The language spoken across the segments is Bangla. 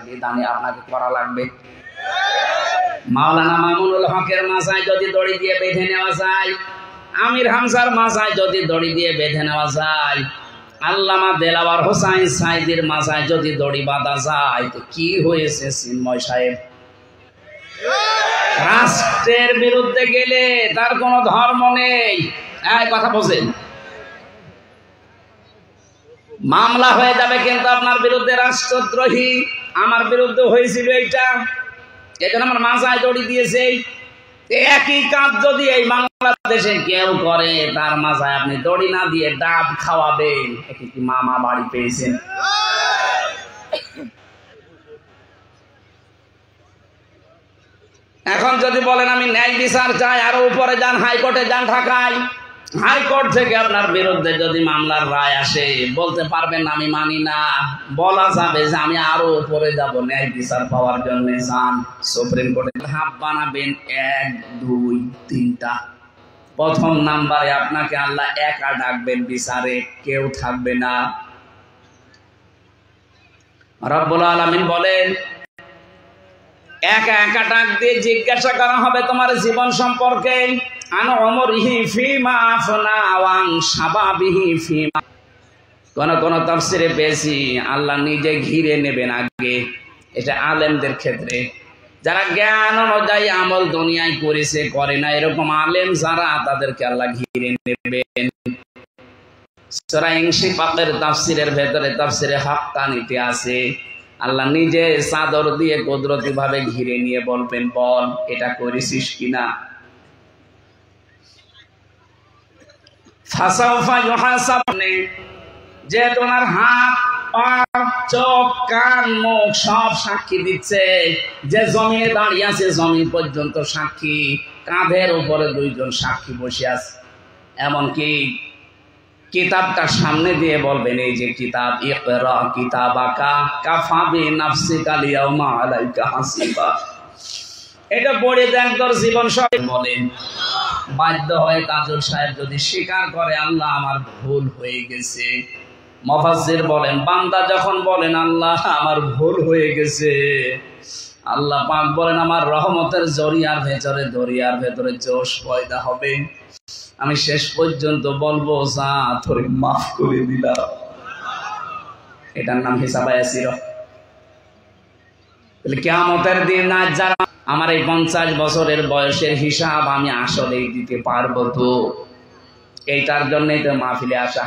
বিধানে আপনাকে করা লাগবে। মাওলানা মামুনুল হকের মাথায় যদি দড়ি দিয়ে বেঁধে নেওয়া যায়, আমির হামজার মাথায় যদি দড়ি দিয়ে বেঁধে নেওয়া যায়, আল্লামা দেলাওয়ার হোসাইন সাইদির মাথায় যদি দড়ি বাঁধা যায়, তো কি হয়েছে চিন্ময় সাহেব? রাষ্ট্রের বিরুদ্ধে গেলে তার কোনো ধর্ম নেই, এই কথা বলছেন, মামলা হয়ে যাবে কিন্তু আপনার বিরুদ্ধে রাষ্ট্রদ্রোহী। আমার বিরুদ্ধে হয়েছিল এইটা, এজন্য আমার মাথায় দড়ি দিয়েছে। একই কাজ যদি এই বাংলাদেশে কেউ করে, তার মাথায় আপনি দড়ি না দিয়ে ডাব খাওয়াবেন, কি মামা বাড়ি পেয়েছেন? এখন যদি বলেন আমি ন্যায় বিচার চাই, আরো উপরে যান, হাইকোর্টে যান ঢাকায়, হাইকোর্ট থেকে আপনার বিরুদ্ধে যদি মামলার রায় আসে, বলতে পারবেন আমি মানি না, বলা যাবে যে আমি আরো উপরে যাব ন্যায় বিচার পাওয়ার জন্য। যান সুপ্রিম কোর্টে, ধাপ বানাবেন 1, 2, 3টা। প্রথম নাম্বারে আপনাকে আল্লাহ একা ডাকবেন বিচারে, কেউ থাকবে না। রব্বুল আলামিন বলেন, একা একা ডাক দিয়ে জিজ্ঞাসা করা হবে তোমার জীবন সম্পর্কে। কোন তাফসিরে পেয়েছি আল্লাহ নিজে ঘিরে নেবেন আগে। এটা আলেমদের ক্ষেত্রে, যারা জ্ঞান অনুযায়ী আমল দুনিয়ায় করেছে করে না, এরকম আলেম যারা, তাদেরকে আল্লাহ ঘিরে নেবেন। সূরা ইনশিকাকের তাফসিরের ভেতরে, তাফসিরে হাক্কানিতে আছে, আল্লাহ নিজে চাদর দিয়ে কুদরতি ভাবে ঘিরে নিয়ে বলবেন, বল এটা করেছিস কিনা। যে তোমার হাত, পা, চোখ, কান, মুখ সব সাক্ষী দিচ্ছে। যে জমিনে দাঁড়িয়ে আছে, জমি পর্যন্ত সাক্ষী, কাঁধের উপরে 2 জন সাক্ষী বসে আছে। এমনকি কিতাবটা সামনে দিয়ে বলবেন, এই যে কিতাব, ইকরা কিতাবাকা কাফা বিনাফসিকাল ইয়াউমা আলাইকা হাসিবা, এটা পড়ে দেখ তোর জীবন সব। বলেন বাধ্য হয়ে তাজুল সাহেব যদি স্বীকার করে আল্লাহ আমার ভুল হয়ে গেছে, মুফাসসির বলেন বান্দা যখন বলেন আল্লাহ আমার ভুল হয়ে গেছে, আল্লাহ পাক বলেন আমার রহমতের জরিয়ার ভেতরে, দরিয়ার ভেতরে জোশ পয়দা হবে। আমি শেষ পর্যন্ত বলবো যা তোর মাফ করে দিলাম। এটার নাম হিসাবে আসির। কিয়ামতের দিন না, যারা আমার এই 50 বছরের বয়সের হিসাব আমি আসলেই দিতে পারবো তো, এইটার জন্যই তো মাহফিলে আসা।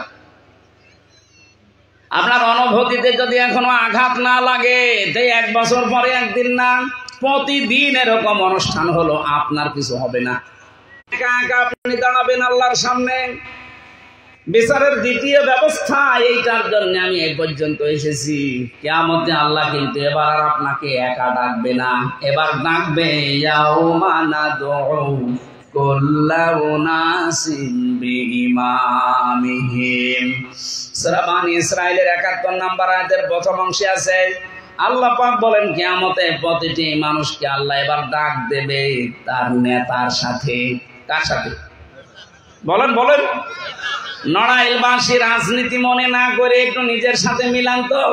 আপনার অনুভূতিতে যদি এখনো আঘাত না লাগে, যে 1 বছর পরে একদিন না, প্রতিদিন এরকম অনুষ্ঠান হলো, আপনার কিছু হবে না। একা একা আপনি দাঁড়াবেন আল্লাহর সামনে। বিচারের দ্বিতীয় ব্যবস্থা, এইটার জন্য আমি এই পর্যন্ত এসেছি। কিয়ামতে আল্লাহ কিন্তু এবার আর আপনাকে একা ডাকবে না, এবার ডাকবে ইয়াউমা নাদউ কুল্লা উনাসিন বিইমামিহিম। সূরা বানী ইসরাঈলের 71 নম্বর আয়াতের প্রথম অংশে আছে, আল্লাহ পাক বলেন কিয়ামতে প্রতিটি মানুষকে আল্লাহ এবার ডাক দেবে তার নেতার সাথে। কার সাথে বলেন? বলেন। নড়াইলবাসী রাজনীতি মনে না করে একটু নিজের সাথে মিলান তো।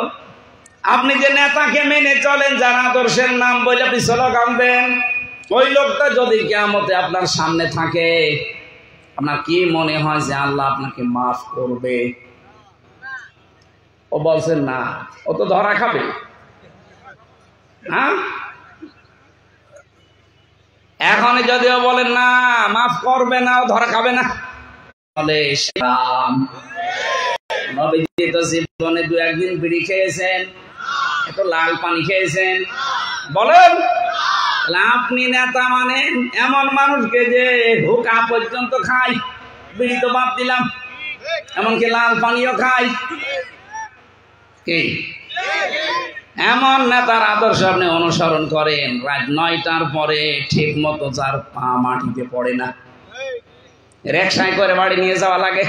আপনি যে নেতাকে মেনে চলেন, যার আদর্শের নাম বলে আপনি স্লোগান দেন, ওই লোকটা যদি কিয়ামতে আপনার সামনে থাকে, আপনার কি মনে হয় যে আল্লাহ আপনাকে মাফ করবে? ও বলছেন না, ও তো ধরা খাবে। হ্যাঁ, এখন যদিও বলেন না মাফ করবে না, ও ধরা খাবে না, নবীজি তো জীবনে 2-1 দিন বিড়ি খেয়েছেন, একটু লাল পানি খেয়েছেন। বলেন, আপনি নেতা মানেন এমন মানুষকে যে হুকা পর্যন্ত খায়, বিড়ি তো বাদ দিলাম, এমনকি লাল পানিও খায়। কি এমন নেতার আদর্শ আপনি অনুসরণ করেন, রাত 9টার পরে ঠিক মতো যার পা মাটিতে পড়ে না, রিকশায় করে বাড়ি নিয়ে যাওয়া লাগে।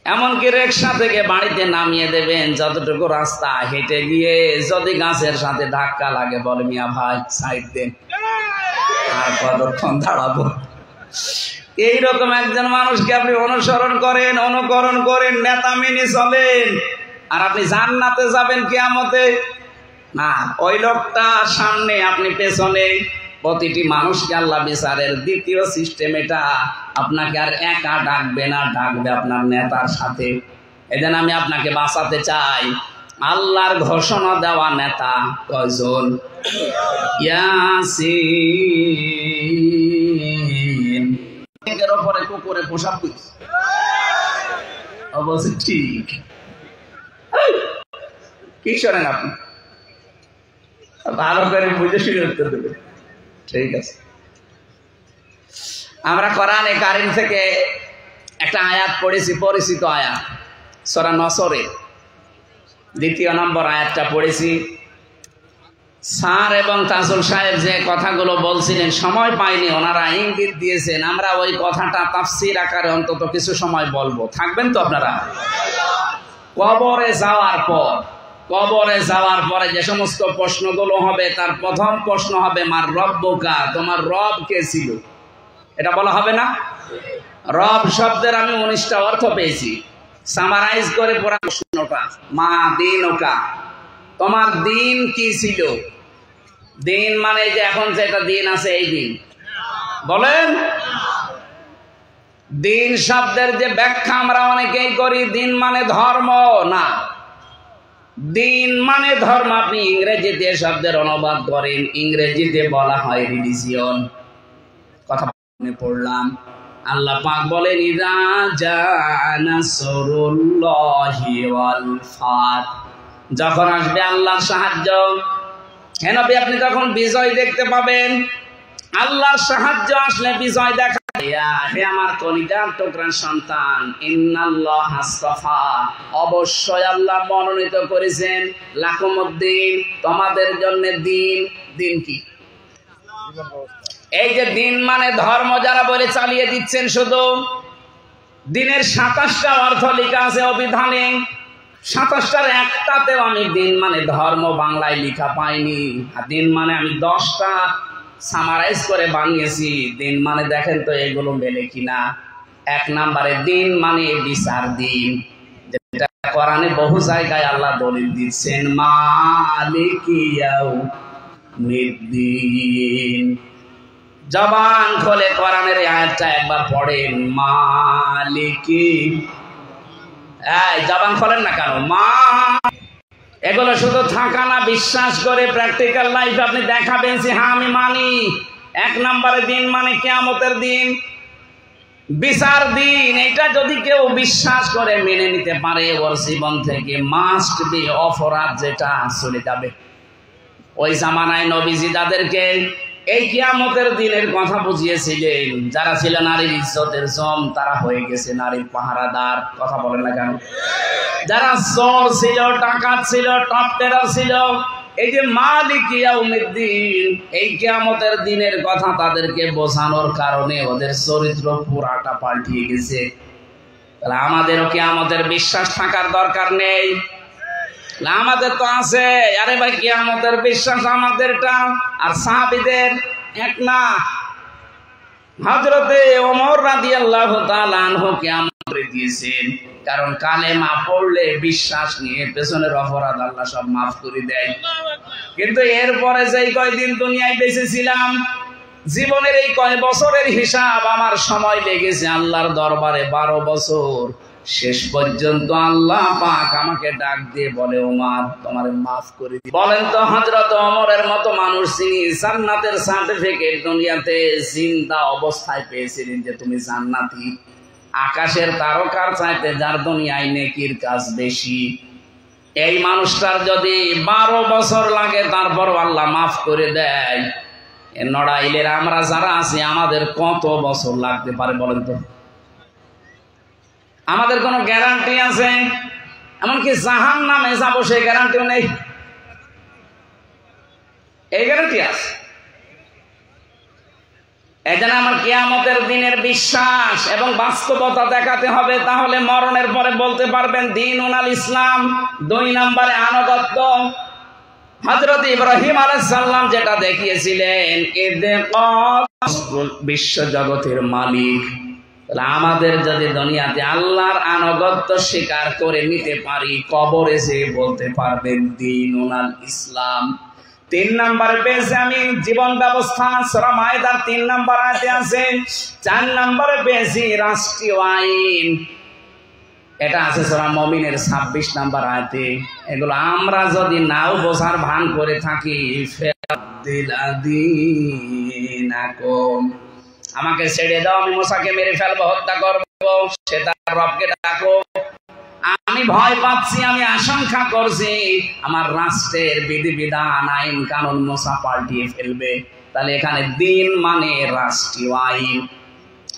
এমনকি রিকশা থেকে বাড়িতে নামিয়ে দেবেন, যতটুকু রাস্তা হেঁটে গিয়ে যদি গাছের সাথে ধাক্কা লাগে, বলে মিয়া ভাই সাইড দেন, আর কতক্ষণ দাঁড়াবো। এইরকম একজন মানুষকে আপনি অনুসরণ করেন, অনুকরণ করেন, নেতা মেনে চলেন, আর আপনি জান্নাতে যাবেন কিয়ামতে না, ওই লোকটা সামনে আপনি পেছনে। প্রতিটি মানুষকে আল্লাহ বিচারের দ্বিতীয় সিস্টেম এটা, আপনাকে আর একা ডাকবে না, ডাকবে আপনার নেতার সাথে। এজন্য আমি আপনাকে বাঁচাতে চাই। আল্লাহর ঘোষণা দেওয়া নেতা কয়জন? ইয়াসিন। এর উপরে কুকুরে পোশাক করছে, অবশ্য ঠিক। কি শোনেন আপনি? ভালো করে বুঝে শুনে উত্তর দেবে। ঠিক আছে, আমরা কোরআনে কারীম থেকে একটা আয়াত পড়েছি, পরিচিত আয়াত, সূরা নসরের 2 নম্বর আয়াতটা পড়েছি। স্যার এবং তাজুল সাহেব যে কথাগুলো বলছিলেন, সময় পাইনি, ওনারা ইঙ্গিত দিয়েছেন, আমরা ওই কথাটা তাফসীর আকারে অন্তত কিছু সময় বলবো। থাকবেন তো আপনারা? কবরে যাওয়ার পরে যে সমস্ত প্রশ্নগুলো হবে, তার প্রথম প্রশ্ন হবে মার রব্বুকা, তোমার রব কে ছিল? এটা বলা হবে না? রব শব্দের আমি 19টা অর্থ পেয়েছি, সামারাইজ করে পুরা প্রশ্নটা। মা দীনুকা, তোমার দিন কি ছিল? দিন মানে যে এখন যেটা দিন আছে এই দিন বলেন। দিন শব্দের যে ব্যাখ্যা আমরা অনেকেই করি, দিন মানে ধর্ম না, দিন মানে ধর্ম। আপনি ইংরেজিতে শব্দের অনুবাদ করেন, ইংরেজিতে বলা হয় রিলিজিয়ন। কথা পড়লাম, আল্লাহ পাক বলেন ইযা জাআ নাসরুল্লাহি ওয়াল ফাত, যখন আসবে আল্লাহর সাহায্য। হে নবী, আপনি তখন বিজয় দেখতে পাবেন। আল্লাহর সাহায্য আসলে বিজয় দেখা। হে আমার কলিজার টুকরা সন্তান, ইন্নাল্লাহ আসতাফা, অবশ্যই আল্লাহ মনোনীত করেছেন লাকুমুদ্দিন, তোমাদের জন্য দিন। দিন কি? এই যে দিন মানে ধর্ম, যারা বলে চালিয়ে দিচ্ছেন শুধু। দিনের 27টা অর্থ লেখা আছে অভিধানে, 27টার একটাতেও আমি দিন মানে ধর্ম বাংলায় লেখা পাইনি। আর দিন মানে আমি 10টা সামারাইজ করে বানিয়েছি। দিন মানে দেখেন তো এগুলো মেলে কিনা। 1 নম্বরে দিন মানে বিচার দিন, যেটা কোরআনে বহু জায়গায় আল্লাহ দলিল দিচ্ছেন, মালিকিয়াউমিদ্দিন। জবান খোলে কোরআনের আয়াতটা একবার পড়েন, মালিকি। এই জবান খোলেন না কেন? মা, এগুলো শুধু থাকা না, বিশ্বাস করে প্র্যাকটিক্যাল লাইফ আপনি দেখাবেন যে হ্যাঁ আমি মানি। 1 নম্বরে দিন মানে কিয়ামতের দিন, বিচার দিন। এটা যদি কেউ বিশ্বাস করে মেনে নিতে পারে, ওর জীবন থেকে মাস্ট বি অপরাধ যেটা চলে যাবে। ওই জামানায় নবীজি যাদেরকে এই কিয়ামতের দিনের কথা বুঝিয়েছিলেন, যারা ছিল নারীর ইজ্জতের জম, তারা হয়ে গেছে নারীর পাহারাদার। কথা বলেন না কেন? যারা চোর ছিল, ডাকাত ছিল, টপ টেরার ছিল, এই যে মালিক ইয়াউমিদ্দিন, এই কিয়ামতের দিনের কথা তাদেরকে বোঝানোর কারণে ওদের চরিত্র পুরাটা পাল্টিয়ে গেছে। তাহলে আমাদেরও কিয়ামতের বিশ্বাস থাকার দরকার নেই? আমাদের তো আছে। আরে ভাই, কিয়ামতের বিশ্বাস আমাদেরটা আর সাহাবীদের এক না। হযরতে ওমর রাদিয়াল্লাহু তাআলা আনহু কিয়ামত দিয়েছেন, কারণ কালেমা পড়লে বিশ্বাস নিয়ে পেছনের অপরাধ আল্লাহ সব মাফ করে দেয়। কিন্তু এরপরে যেই কয়দিন দুনিয়ায় বেঁচে ছিলাম, জীবনের এই কয় বছরের হিসাব আমার সময় লেগেছে আল্লাহর দরবারে 12 বছর। শেষ পর্যন্ত আল্লাহ পাক আমাকে ডাক দিয়ে বলে, ওমর তোমারে মাফ করে দিই। বলেন তো, হযরত ওমরের মতো মানুষ তিনি জান্নাতের সার্টিফিকেট দুনিয়াতে জিন্দা অবস্থায় পেয়েছিলেন যে তুমি জান্নাতি। আকাশের তারকার চাইতে যার দুনিয়ায় নেকির কাজ বেশি, এই মানুষটার যদি 12 বছর লাগে তারপরও আল্লাহ মাফ করে দেয়, নড়াইলের আমরা যারা আছি আমাদের কত বছর লাগতে পারে বলেন তো? আমাদের কোনো গ্যারান্টি আছে? এমনকি জাহান্নামে যাবো সেই গ্যারান্টিও নেই। এই গ্যারান্টি আছে? এজন্য আমার কিয়ামতের দিনের বিশ্বাস এবং বাস্তবতা দেখাতে হবে, তাহলে মরণের পরে বলতে পারবেন দীনুল ইসলাম। 2 নম্বরে আনুগত্য। হযরত ইব্রাহিম আলাইহিস সালাম যেটা দেখিয়েছিলেন, বিশ্ব জগতের মালিক আমাদের যদি দুনিয়াতে আল্লাহর আনুগত্য স্বীকার করে নিতে পারি, কবরে যে বলতে পারবেন দীনুল ইসলাম। 3 নম্বরে পেয়েছে আমি জীবন ব্যবস্থা, সূরা মায়েদার 3 নম্বর আয়াতে আছে। 4 নম্বরে পেয়েছি রাষ্ট্রীয় আইন, এটা আছে সূরা মুমিনের 26 নম্বর আয়াতে। এগুলো আমরা যদি নাও বোঝার ভান করে থাকি, আমাকে ছেড়ে দাও, আমি মুসাকে মেরে ফেলবো, হত্যা করবো, সে তার রবকে ডাকো। আমি ভয় পাচ্ছি, আমি আশঙ্কা করছি আমার রাষ্ট্রের বিধিবিধান আইন কানুন মুসা পাল্টিয়ে ফেলবে। তাহলে এখানে দিন মানে রাষ্ট্রীয় আইন।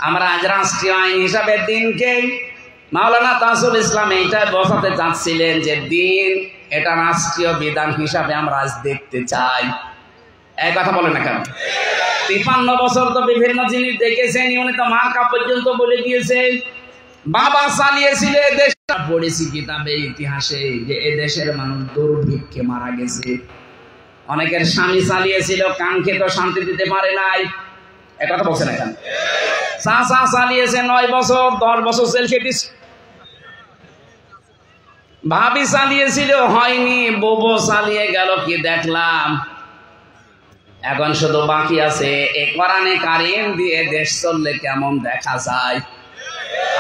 আমরা আজ রাষ্ট্রীয় আইন হিসাবে দিনকে, মাওলানা তাজুল ইসলাম এইটা বোঝাতে চাচ্ছিলেন যে দিন এটা রাষ্ট্রীয় বিধান হিসাবে আমরা আজ দেখতে চাই। এই কথা বলে না কেন? 53 বছর তো বিভিন্ন জিনিস দেখেছেন, উনি তো মার্কা পর্যন্ত বলে দিয়েছে। বাবা চালিয়েছিল দেশটা, পড়েছি কিতাবে ইতিহাসে যে এদেশের মানুষ দুর্ভিক্ষে মারা গেছে। অনেকের স্বামী চালিয়েছিল, কানকে তো শান্তি দিতে পারে নাই। একথা বলছে না কেন? চাচা চালিয়েছে 9 বছর, 10 বছর জেল খেটেছে। ভাবি চালিয়েছিল, হয়নি। বউ চালিয়ে গেল, কি দেখলাম। এখন শুধু বাকি আছে এই কোরআনে কারিম দিয়ে দেশ চললে কেমন দেখা যায়।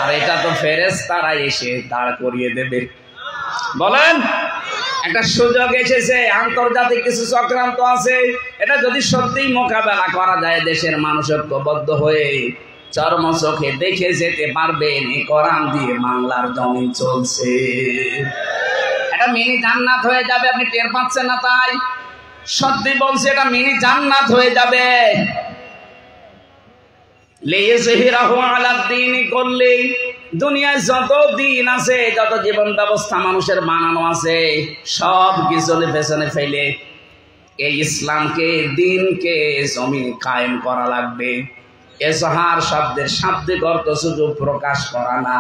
আর এটা তো ফেরেশতারা এসে দাঁড় করিয়ে দেবে। বলেন, একটা সুযোগ এসেছে, আন্তর্জাতিক কিছু চক্রান্ত আছে, এটা যদি সত্যিই মোকাবেলা করা যায়, দেশের মানুষ ঐক্যবদ্ধ হয়ে চর্ম চোখে দেখে যেতে পারবেন এই কোরআন দিয়ে বাংলার জমিন চলছে। এটা মিনি জান্নাত হয়ে যাবে, আপনি টের পাচ্ছেন না? তাই সত্যি বলছে, এটা মিনি জান্নাত হয়ে যাবে। দুনিয়ায় যত দিন আছে, যত জীবন ব্যবস্থা মানুষের বানানো আছে, সব পিছনে পেছনে ফেলে এই ইসলামকে, দিনকে জমিনে কায়েম করা লাগবে। এজহার শব্দের শাব্দিক অর্থ শুধু প্রকাশ করা না।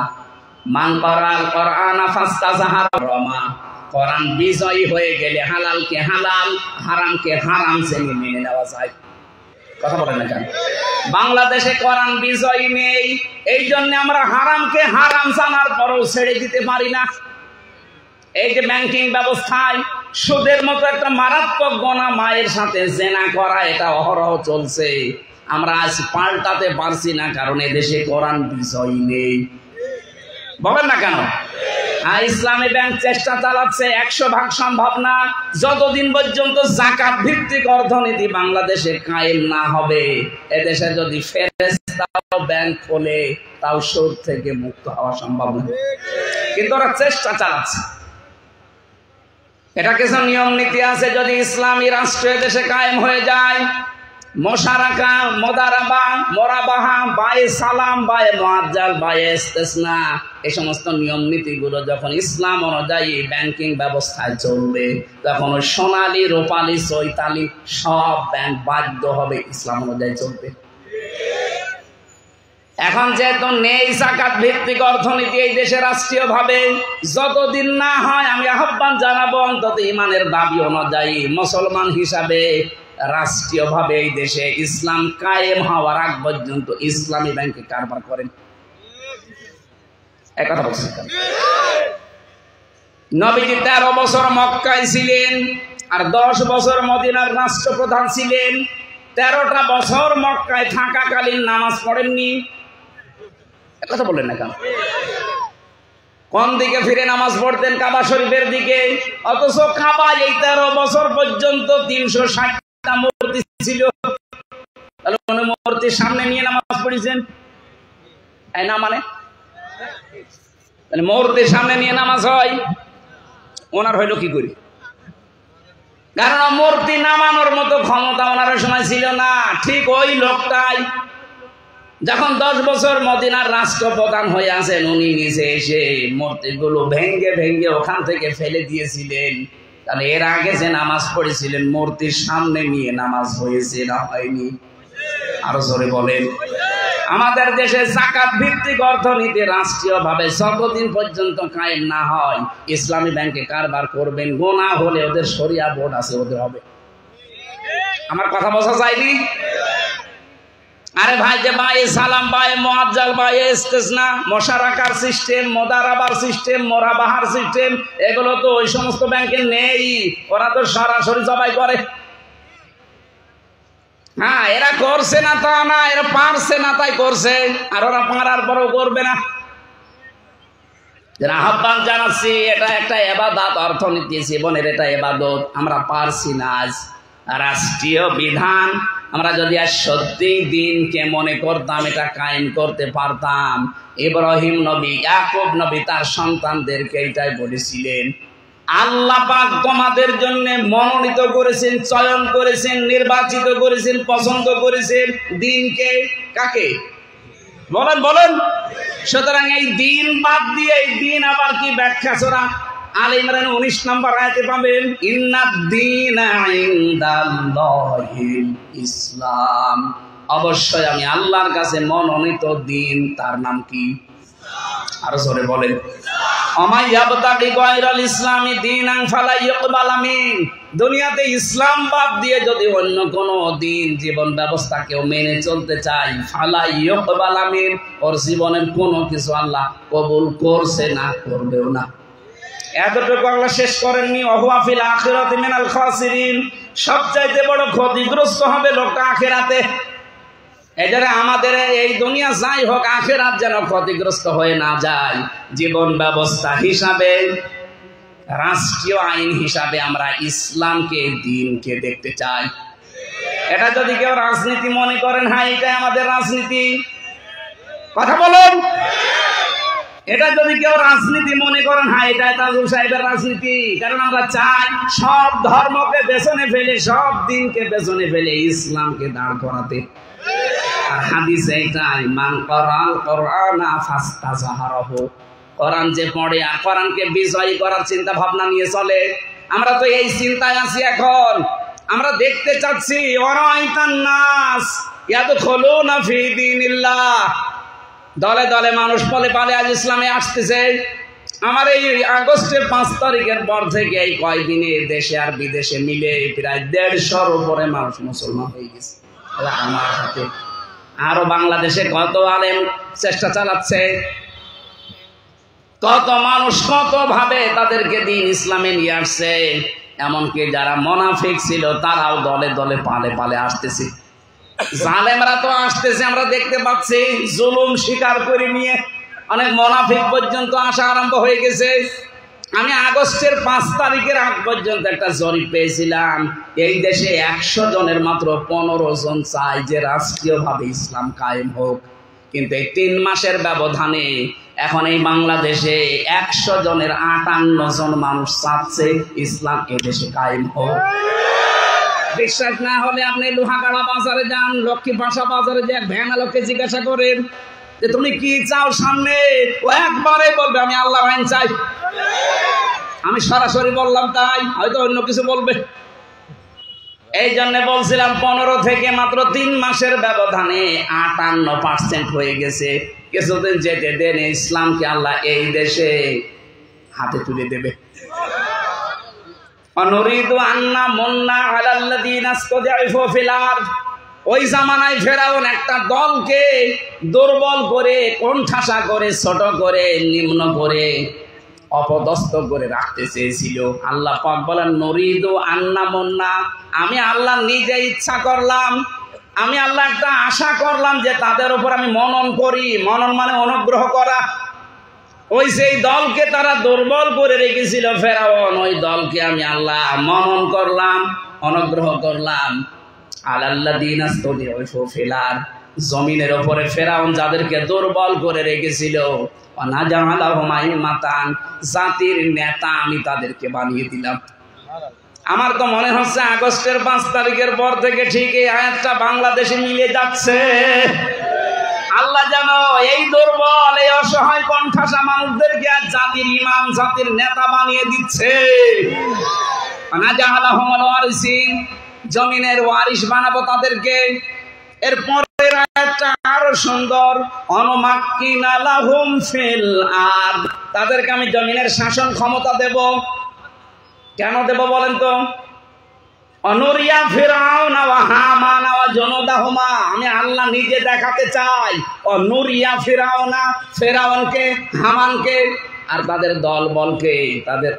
মান করাল কোরআন ফাস্তাজহার রমা, কোরআন বিজয়ী হয়ে গেলে হালালকে হালাল, হারামকে হারাম জেনে মেনে নেওয়া যায়। কথা বলেন না কেন? বাংলাদেশে কোরআন বিজয়ী নেই, এই জন্য আমরা হারামকে হারাম জানার পরেও ছেড়ে দিতে পারি না। এই যে ব্যাংকিং ব্যবস্থায় সুদের মতো একটা মারাত্মক গুনাহ, মায়ের সাথে জেনা করা, এটা অহরহ চলছে। আমরা আজ পাল্টাতে পারছি না, কারণ এদেশে কোরআন বিজয়ী নেই। বলেন না কেন? আর ইসলামী ব্যাংক চেষ্টা চালাচ্ছে, 100% সম্ভব না যতদিন পর্যন্ত যাকাত ভিত্তিক অর্থনীতি বাংলাদেশে কায়েম না হবে। এদেশে যদি ফেরেশতাও ব্যাংক খোলে, তাও সুদ থেকে মুক্ত হওয়া সম্ভব না। কিন্তু ওরা চেষ্টা চালাচ্ছে। এটা কিছু নিয়ম নীতি আছে, যদি ইসলামী রাষ্ট্র দেশে কায়েম হয়ে যায়, মোশারাকা, মোদারাবা, মোরাবাহা, বায়ে সালাম, বায়ে মুআজ্জাল, বায়ে ইস্তিসনা, এই সমস্ত নিয়ম নীতিগুলো যখন ইসলাম অনুযায়ী ব্যাংকিং ব্যবস্থায় চলবে, তখন ওই সোনালী, রূপালী, চৈতালি সব ব্যাংক বাধ্য হবে ইসলাম অনুযায়ী চলবে। এখন যেহেতু নেই যাকাত ভিত্তিক অর্থনীতি এই দেশে রাষ্ট্রীয় ভাবে, যতদিন না হয়, আমি আহ্বান জানাবো অন্তত ইমানের দাবি অনুযায়ী মুসলমান হিসাবে রাষ্ট্রীয়ভাবে এই দেশে ইসলাম কায়েম হওয়ার আগ পর্যন্ত ইসলামী ব্যাংকে কারবার করেন। একথা বলছেন। নবীজি 13 বছর মক্কায় ছিলেন আর 10 বছর মদিনার রাষ্ট্রপ্রধান ছিলেন। 13টা বছর মক্কায় থাকাকালীন নামাজ পড়েননি। একথা বললেন না কেন? কোন দিকে ফিরে নামাজ পড়তেন? কাবা শরীফের দিকে। অথচ কাবায় এই 13 বছর পর্যন্ত 360টা মূর্তি ছিল। তাহলে কোন মূর্তির সামনে নিয়ে নামাজ পড়েছেন? এই না মানে তাহলে মূর্তির সামনে নিয়ে নামাজ হয়? ওনার হইলো কি করে? কারণ মূর্তি নামানোর মতো ক্ষমতা ওনার সময় ছিল না। ঠিক ওই লোকটাই যখন 10 বছর মদিনার রাষ্ট্রপ্রধান হয়ে আছেন, উনি নিজে এসে মূর্তিগুলো ভেঙ্গে ভেঙ্গে ওখান থেকে ফেলে দিয়েছিলেন। তাহলে এর আগে যে নামাজ পড়েছিলেন, মূর্তির সামনে নিয়ে নামাজ হয়েছে না হয়নি? আরো জোরে বলেন। আমাদের দেশে যাকাত ভিত্তিক অর্থনীতি রাষ্ট্রীয় ভাবে যতদিন পর্যন্ত কায়েম না হয়, ইসলামী ব্যাংকে কারবার করবেন। গোনা হলে ওদের শরিয়া বোর্ড আছে, ওদের হবে। আমার কথা বোঝা যায়নি? আরে ভাই, যে বায়ে সালাম, বায়ে মুআজ্জাল, বায়ে ইস্তিসনা, মশারাকার সিস্টেম, মোদারাবার সিস্টেম, মোরাবাহার সিস্টেম, এগুলো তো ওই সমস্ত ব্যাংকে নেই। ওরা তো সরাসরি জবাই করে। হ্যাঁ, এরা করছে না তা না, এরা পারছে না তাই করছে, আর ওরা পারার পরও করবে না। আহ্বান জানাচ্ছি, এটা একটা ইবাদত, অর্থনীতি জীবনের এটা ইবাদত। আমরা পারছি না। আজ রাষ্ট্রীয় বিধান আমরা যদি আজ সত্যি দিনকে মনে করতাম, এটা কায়েম করতে পারতাম। ইব্রাহিম নবী, ইয়াকুব নবী তার সন্তানদেরকে এটাই বলেছিলেন, আল্লাহ পাক তোমাদের জন্য মনোনীত করেছেন, চয়ন করেছেন, নির্বাচিত করেছেন, পছন্দ করেছেন দিনকে। কাকে বলেন বলেন? সুতরাং এই দিন বাদ দিয়ে এই দিন আবার কি ব্যাখ্যা সূরা আলে ইমরান 19 নম্বর আয়াতে পাবেন, ইন্নাদ-দীনা ইনদাল্লাহিল ইসলাম। অবশ্যই আমি আল্লাহর কাছে মনোনীত দিন, তার নাম কি? আরো জোরে বলেন। আমায় ইয়াবতাগি গায়রাল ইসলামি দীনান ফালা ইউকবাল মিন। দুনিয়াতে ইসলাম বাদ দিয়ে যদি অন্য কোন দিন জীবন ব্যবস্থা কেউ মেনে চলতে চায়, ফালা ইউকবাল মিন, ওর জীবনের কোনো কিছু আল্লাহ কবুল করছে না, করবেও না। এতটুকু আল্লাহ শেষ করেননি, ওয়া ফিল আখিরাতি মিনাল খাসিরিন। সবচাইতে বড় ক্ষতিগ্রস্ত হবে লোকটা আখিরাতে। এজন্য আমাদের এই দুনিয়া যাই হোক, আখিরাত যেন ক্ষতিগ্রস্ত হয়ে না যায়। জীবন ব্যবস্থা হিসাবে, রাষ্ট্রীয় আইন হিসাবে আমরা ইসলামকে, দিনকে দেখতে চাই। এটা যদি কেউ রাজনীতি মনে করেন, হ্যাঁ এটাই আমাদের রাজনীতি, কথা বলুন। এটা যদি কেউ রাজনীতি মনে করেন, হ্যাঁ এটাই তাজুল সাহেবের রাজনীতি। কারণ আমরা চাই সব ধর্মকে পেছনে ফেলে, সব দিনকে পেছনে ফেলে ইসলামকে দাঁড় করাতে। আর হাদিস এইটাই, মান করাল কোরআনা ফাস্তাযহারাহু। কোরআন যে পড়ে আর কোরআনকে বিজয়ী করার চিন্তা ভাবনা নিয়ে চলে, আমরা তো এই চিন্তায় আছি। এখন আমরা দেখতে চাচ্ছি ওয়ারাইতান নাস ইয়াদখুলুনা ফি দীনিল্লাহ। দলে দলে মানুষ পলে পালে আজ ইসলামে আসতেছে। আমার এই আগস্টের 5 তারিখের পর থেকে এই কয়দিনে দেশে আর বিদেশে মিলে প্রায় 150-র উপরে মানুষ মুসলমান হয়ে গেছে আমার হাতে। আরো বাংলাদেশে কত আলেম চেষ্টা চালাচ্ছে, কত মানুষ কত ভাবে তাদেরকে দিন ইসলামে নিয়ে আসছে। এমনকি যারা মুনাফিক ছিল তারাও দলে দলে পালে পালে আসতেছে। জালেমরা তো আসতেছে, আমরা দেখতে পাচ্ছি, জুলুম স্বীকার করে নিয়ে অনেক মুনাফিক পর্যন্ত আসা আরম্ভ হয়ে গেছে। আমি আগস্টের 5 তারিখের আগ পর্যন্ত একটা জরিপ পেয়েছিলাম, এই দেশে 100 জনের মাত্র 15 জন চায় যে রাষ্ট্রীয়ভাবে ইসলাম কায়েম হোক। কিন্তু এই 3 মাসের ব্যবধানে এখন এই বাংলাদেশে 100 জনের 58 জন মানুষ চাচ্ছে ইসলাম এ দেশে কায়েম হোক। বিশ্বাস না হলে আপনি লোহাগাড়া বাজারে যান, লক্ষ্মী ভাষা বাজারে যান, ভ্যানালোকে জিজ্ঞাসা করেন যে তুমি কি চাও সামনে, ও একবারে বলবে আমি আল্লাহর আইন চাই। আমি সরাসরি বললাম তাই, হয়তো অন্য কিছু বলবে। এই জন্য বলছিলাম 15 থেকে মাত্র 3 মাসের ব্যবধানে 58% হয়ে গেছে। কিছুদিন যেতে দেন, ইসলামকে আল্লাহ এই দেশে হাতে তুলে দেবে। অনুরিদু আন্না মুন্না আলাল্লাযীনা ইসতাদঈফু ফিল আরদ। ওই জামানায় ফেরাউন একটা দলকে দুর্বল করে, কোণঠাসা করে, ছোট করে, নিম্ন করে, অপদস্থ করে রাখতে চেয়েছিল। আল্লাহ পাক বলেন, নুরিদু আন্না মুন্না, আমি আল্লাহ নিজে ইচ্ছা করলাম, আমি আল্লাহ একটা আশা করলাম যে তাদের উপর আমি মনন করি। মনন মানে অনুগ্রহ করা। ওই সেই দলকে তারা দুর্বল করে রেখেছিল ফেরাউন, ওই দলকে আমি আল্লাহ মনন করলাম, অনুগ্রহ করলাম। আলাল্লাযীনা ইসতাদঈফু ফিল আরদ, জমিনের উপরে ফেরাউন যাদেরকে দুর্বল করে রেখেছিল, ওয়ানাজালাহুম আইমাতান, জাতির নেতা আমি তাদেরকে বানিয়ে দিলাম। আমার তো মনে হচ্ছে আগস্টের 5 তারিখের পর থেকে ঠিক এই আয়াতটা বাংলাদেশে মিলে যাচ্ছে। আল্লাহ যেন এই দুর্বল, এই অসহায় কণ্ঠাসা মানুষদেরকে আর জাতির ইমাম, জাতির নেতা বানিয়ে দিচ্ছে। ওয়ানাজালাহুমুল ওয়ারিসিন, জমিনের ওয়ারিস বানাবো তাদেরকে। এর পরের আয়াতটা আরো সুন্দর, অনুমাক্কিনা লাহুম ফিল আরদ, তাদেরকে আমি জমিনের শাসন ক্ষমতা দেব। কেন দেব বলেন তো? অনুরিয়া ফিরাউন ওয়া হামান ওয়া জুনুদাহুমা, আমি আল্লাহ নিজে দেখাতে চাই অনুরিয়া ফিরাউনা, ফিরাউনকে, হামানকে আর তাদের দল বলকে, তাদের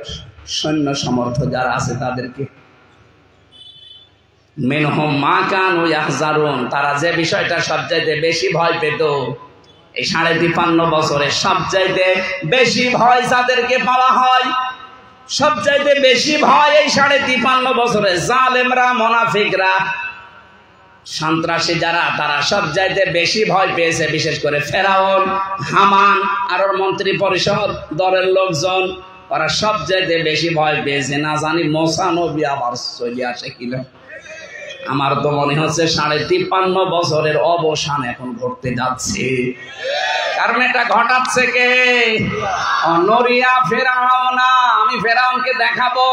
সৈন্য সমর্থ যারা আছে তাদেরকে, মিনহুম মা কানু ইয়াহজারুন, তারা যে বিষয়টা সবচাইতে বেশি ভয় পেত এই 53.5 বছরে, সবচাইতে বেশি ভয় যাদেরকে পাওয়া হয়, সবচাইতে বেশি ভয় এই 53.5 বছরে জালেমরা, মুনাফিকরা, সন্ত্রাসী যারা, তারা সবচাইতে বেশি ভয় পেয়েছে বিশেষ করে ফেরাউন, হামান আর ওর মন্ত্রী পরিষদ দলের লোকজন, ওরা সবচাইতে বেশি ভয় পেয়েছে। না জানি মুসা নবী আবার চলে আসে কিনা। আমার তো মনে হচ্ছে 53.5 বছরের অবসান এখন ঘটতে যাচ্ছে। কারণ এটা ঘটাচ্ছে কে? অনুরিয়া ফেরাউনা, আমি ফেরাউনকে দেখাবো।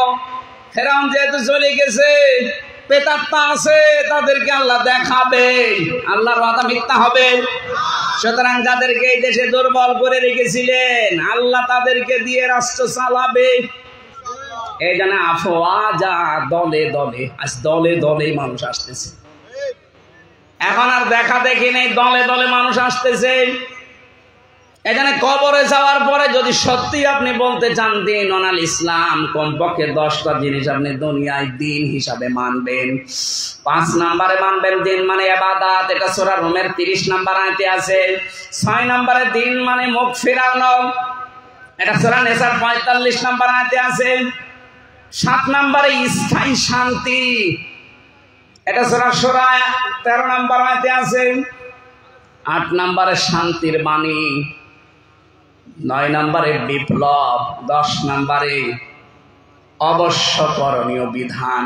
ফেরাউন যেহেতু চলে গেছে, প্রেতাত্মা আছে, তাদেরকে আল্লাহ দেখাবে। আল্লাহর ওয়াদা মিথ্যা হবে? সুতরাং যাদেরকে এই দেশে দুর্বল করে রেখেছিলেন আল্লাহ তাদেরকে দিয়ে রাষ্ট্র চালাবে। এই জন্য আফওয়াজা, দলে দলে, আজ দলে দলে মানুষ আসতেছে। এখন আর দেখা দেখি নেই, দলে দলে মানুষ আসতেছে। এখানে কবরে যাওয়ার পরে যদি সত্যি আপনি বলতে চান দিন অনাল ইসলাম, কমপক্ষে 10টা জিনিস আপনি দুনিয়ায় দিন হিসাবে মানবেন। 5 নম্বরে মানবেন দিন মানে ইবাদত, এটা সূরা রুমের 30 নম্বর আয়াতে আছে। 6 নম্বরে দিন মানে মুখ ফিরানো, এটা সূরা নিসার 45 নম্বর আয়াতে আছে। 7 নম্বরে স্থায়ী শান্তি, এটা সূরা শুরা 13 নম্বর আয়াতে আছে। 8 নম্বরে শান্তির বাণী, 9 নম্বরে বিপ্লব, 10 নম্বরে অবশ্য করণীয় বিধান।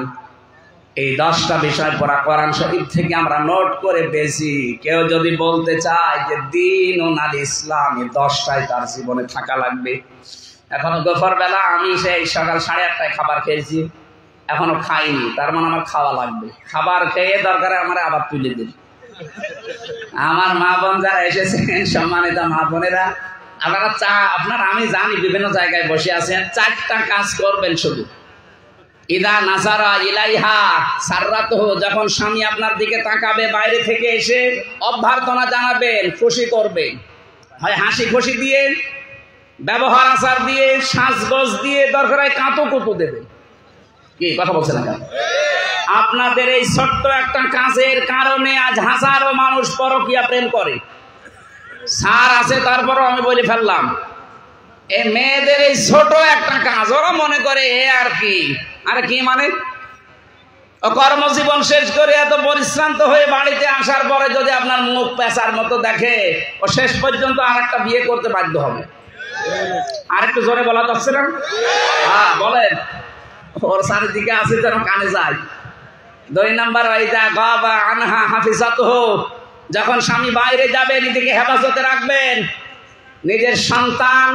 এই 10টা বিষয় পড়া কোরআন শরীফ থেকে আমরা নোট করে পেয়েছি। কেউ যদি বলতে চায় যে দিন ও নাল ইসলাম, এই 10টাই তার জীবনে থাকা লাগবে। এখনো দুপুর বেলা আমি সেই সকাল 8:30টায় খাবার খেয়েছি, এখনো খাইনি, তার মানে আমার খাওয়া লাগবে। খাবার খেয়ে দরকারে আমার আবার তুলে দিন। আমার মা বোন যারা এসেছেন, সম্মানিত মা বোনেরা, আপনারা আমি জানি বিভিন্ন জায়গায় বসে আছেন, 4টা কাজ করবেন শুধু। ইদা নাসারা ইলাইহা সাররাতহু, যখন স্বামী আপনার দিকে তাকাবে বাইরে থেকে এসে অভ্যর্থনা জানাবেন, খুশি করবেন। হয় হাসি খুশি দিয়ে, ব্যবহার আচার দিয়ে, সাজগোজ দিয়ে, দরকার হয় কাঁতো কুতু দেবেন। কি কথা বলছেন না? আপনাদের এই ছোট্ট একটা কাজের কারণে আজ হাজারো মানুষ পরকীয়া প্রেম করে। সার আছে তারপরও আমি বলে ফেললাম, এই মেয়েদের এই ছোট একটা কাজ, ওরা মনে করে এ আর কি, আর কি মানে ও কর্মজীবন শেষ করে এত পরিশ্রান্ত হয়ে বাড়িতে আসার পরে যদি আপনার মুখ পেঁচার মতো দেখে, ও শেষ পর্যন্ত আর একটা বিয়ে করতে বাধ্য হবে। আর একটু জোরে বলা যাচ্ছে না? হ্যাঁ বলেন, ওর চারিদিকে আছে যেন কানে যায়। 2 নম্বর ওয়াইদা গাবা আনহা হাফিজাতুহু, যখন স্বামী বাইরে যাবে নিজেকে হেফাজতে রাখবেন। নিজের সন্তান,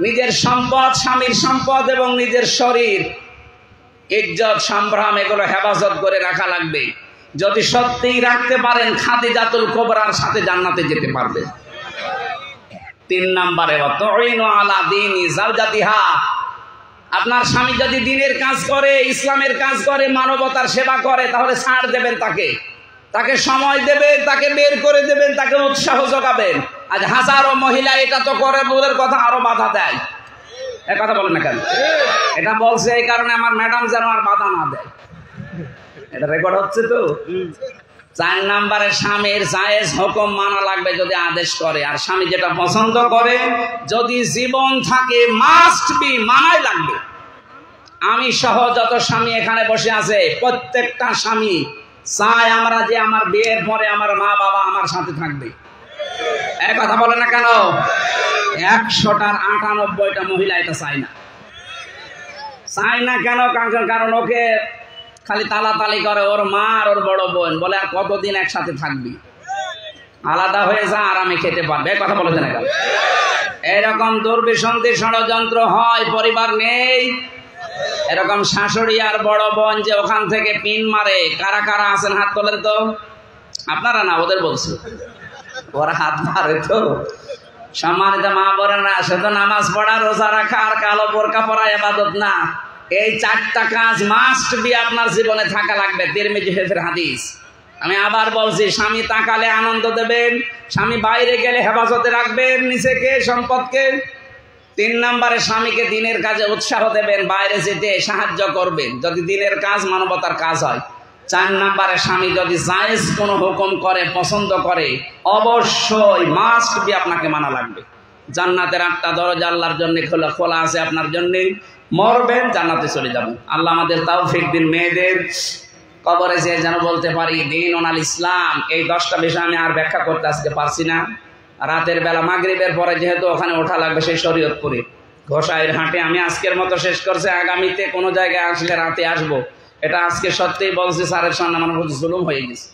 নিজের সম্পদ, স্বামীর সম্পদ এবং নিজের শরীর, ইজ্জত সম্ভ্রম, এগুলো হেফাজত করে রাখা লাগবে। যদি সত্যিই রাখতে পারেন খাদিজাতুল কুবরার সাথে জান্নাতে যেতে পারবে। 3 নম্বরে ওয়াতুইনু আলা দীনি যাওজাতিহা, আপনার স্বামী যদি দ্বীনের কাজ করে, ইসলামের কাজ করে, মানবতার সেবা করে, তাহলে ছাড় দেবেন তাকে, তাকে সময় দেবেন, তাকে বের করে দেবেন, তাকে উৎসাহ যোগাবেন। আজ হাজারো মহিলা এটা তো করে বলে কথা আরো বাধা দেয়। এক কথা বলেন না কেন? এটা বলছে এই কারণে আমার ম্যাডাম যেন আর বাধা না দেয়। এটা রেকর্ড হচ্ছে তো। 4 নম্বরে স্বামীর জায়েজ হুকুম মানা লাগবে যদি আদেশ করে, আর স্বামী যেটা পছন্দ করে যদি জীবন থাকে মাস্ট বি, মানাই লাগবে। আমি সহ যত স্বামী এখানে বসে আছে, প্রত্যেকটা স্বামী চায় আমরা যে আমার বিয়ের পরে আমার মা বাবা আমার সাথে থাকবে। এই কথা বলে না কেন? 100টার 98টা মহিলা এটা চায় না। চায় না কেন? কারণ ওকে খালি তালাতালি করে ওর মা আর ওর বড় বোন, বলে আর কতদিন একসাথে থাকবি, আলাদা হয়ে যা, আরামে খেতে পারবে। এই কথা বলেছে না কেন? এরকম দুর্বিসন্ধি ষড়যন্ত্র হয়, পরিবার নেই, এরকম শাশুড়ি আর বড় বোন যে ওখান থেকে পিন মারে। কারা কারা আছেন হাত তোলেন তো। আপনারা না, ওদের বলছে, ওরা হাত মারে তো। সম্মানিত মা বোনেরা, সে তো নামাজ পড়া, রোজা রাখা আর কালো বোরকা পরা ইবাদত না। এই 4টা কাজ মাস্ট বি আপনার জীবনে থাকা লাগবে। তিরমিজি শরীফের হাদিস। আমি আবার বলছি, স্বামী তাকালে আনন্দ দেবেন, স্বামী বাইরে গেলে হেফাজতে রাখবেন নিজেকে, সম্পদকে। 3 নম্বরে স্বামীকে দিনের কাজে উৎসাহ দেবেন, বাইরে যেতে সাহায্য করবেন যদি দিনের কাজ মানবতার কাজ হয়। 4 নম্বরে স্বামী যদি জায়েজ কোনো হুকুম করে, পছন্দ করে, অবশ্যই মাস্ট বি আপনাকে মানা লাগবে। জান্নাতের 8টা দরজা আল্লাহর জন্য খোলা আছে আপনার জন্য। মরবেন, জান্নাতে চলে যাবেন। আল্লাহ আমাদের তৌফিক দিন। মেয়েদের কবরে যে যেন বলতে পারি দিন ওনাল ইসলাম। এই 10টা বিষয় আমি আর ব্যাখ্যা করতে আজকে পারছি না। রাতের বেলা মাগরিবের পরে যেহেতু ওখানে ওঠা লাগবে সেই শরীয়তপুরে ঘোষাইয়ের হাটে, আমি আজকের মতো শেষ করছি। আগামীতে কোনো জায়গায় আসলে রাতে আসবো, এটা আজকে সত্যিই বলছি। স্যারের সামনে আমার প্রতি জুলুম হয়ে গেছে।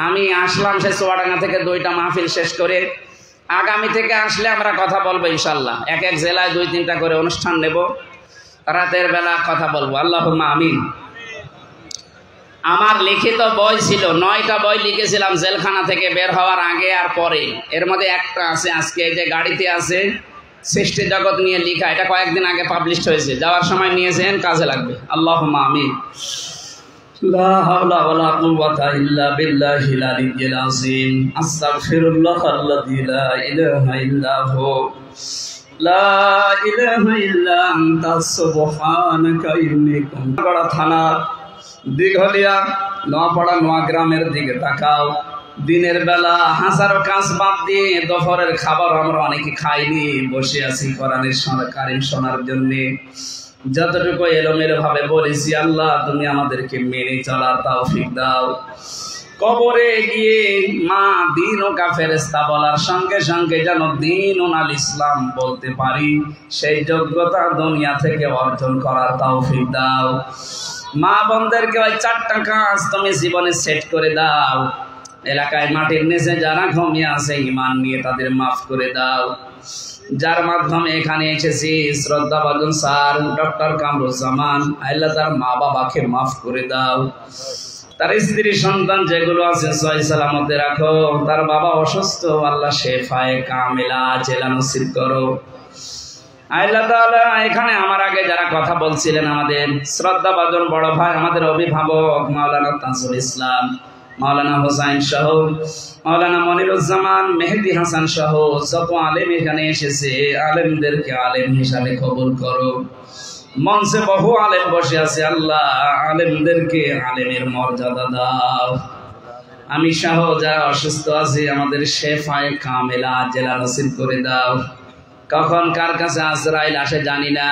আমি আসলাম সে চুয়াডাঙ্গা থেকে 2টা মাহফিল শেষ করে। আগামী থেকে আসলে আমরা কথা বলবো ইনশাল্লাহ। এক এক জেলায় 2-3টা করে অনুষ্ঠান নেব, রাতের বেলা কথা বলবো। আল্লাহুম্মা আমিন। আমার লিখিত বই ছিল 9টা বই লিখেছিলাম জেলখানা থেকে বের হওয়ার আগে আর পরে। এর মধ্যে একটা আছে আজকে এই যে গাড়িতে আছে, সৃষ্টি জগৎ নিয়ে লেখা। এটা কয়েকদিন আগে পাবলিশ হয়েছে, যাওয়ার সময় নিয়েছেন, কাজে লাগবে। আল্লাহুম্মা আমিন। লা হাওলা ওয়ালা কুওয়াতা ইল্লা বিল্লাহিল আলিয়্যিল আযীম। আস্তাগফিরুল্লাহাল্লাযী লা ইলাহা ইল্লা হু, লা ইলাহা ইল্লা আনতা সুবহানাকা ইন্নী কুনতু। থানা দিঘলিয়া নোয়াপাড়া নোয়াগ্রামের দিকে তাকাও। দিনের বেলা হাজারো কাজ বাদ দিয়ে দুপুরের খাবার আমরা অনেকে খাইনি, বসে আছি কোরআনের কারীম শোনার জন্য। যতটুকু এলোমেলো ভাবে বলেছি, আল্লাহ তুমি আমাদেরকে মেনে চলার তৌফিক দাও। কবরে গিয়ে মা দিন ও ফেরেশতা বলার সঙ্গে সঙ্গে যেন দিন ওনাল ইসলাম বলতে পারি, সেই যোগ্যতা দুনিয়া থেকে অর্জন করার তৌফিক দাও। মা বোনদেরকে ওই 4টা কাজ তুমি জীবনে সেট করে দাও। এলাকায় মাটির নিচে যারা ঘুমিয়ে আছে ঈমান নিয়ে তাদের মাফ করে দাও। যার মাধ্যমে এখানে এসেছি শ্রদ্ধাভাজন স্যার ডক্টর কামরুজ্জামান, আল্লাহ তার মা বাবাকে মাফ করে দাও। তার স্ত্রী সন্তান যেগুলো আছে সহি সালামতে রাখো। তার বাবা অসুস্থ, আল্লাহ শেফায়ে কামিলা আজেলা নসিব করো। আল্লাহ তাআলা এখানে আমার আগে যারা কথা বলছিলেন, আমাদের শ্রদ্ধাভাজন বড় ভাই, আমাদের অভিভাবক মাওলানা তাজুল ইসলাম, মাওলানা হোসাইন সহ, মাওলানা মনিরুজ্জামান, মেহেদি হাসান সহ যত আলেম এখানে এসেছে, আলেমদেরকে আলেম হিসাবে কবুল করো। মঞ্চে বহু আলেম বসে আছে, আল্লাহ আলেমদেরকে আলেমের মর্যাদা দাও। আমি সহ যারা অসুস্থ আছি আমাদের শেফায়ে কামিলা আজেলা নসিব করে দাও। কখন কার কাছে আজরাইল আসে জানি না,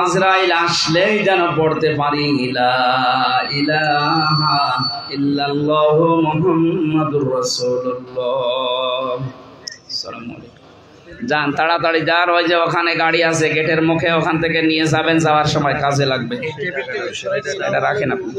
আজরাইল আসলেই যেন পড়তে পারি লা ইলাহা ইল্লাল্লাহু মুহাম্মাদুর রাসূলুল্লাহ। আসসালামু আলাইকুম। যান তাড়াতাড়ি যান, ওই যে ওখানে গাড়ি আছে গেটের মুখে, ওখান থেকে নিয়ে যাবেন, যাওয়ার সময় কাজে লাগবে। এটা রাখেন আপনি।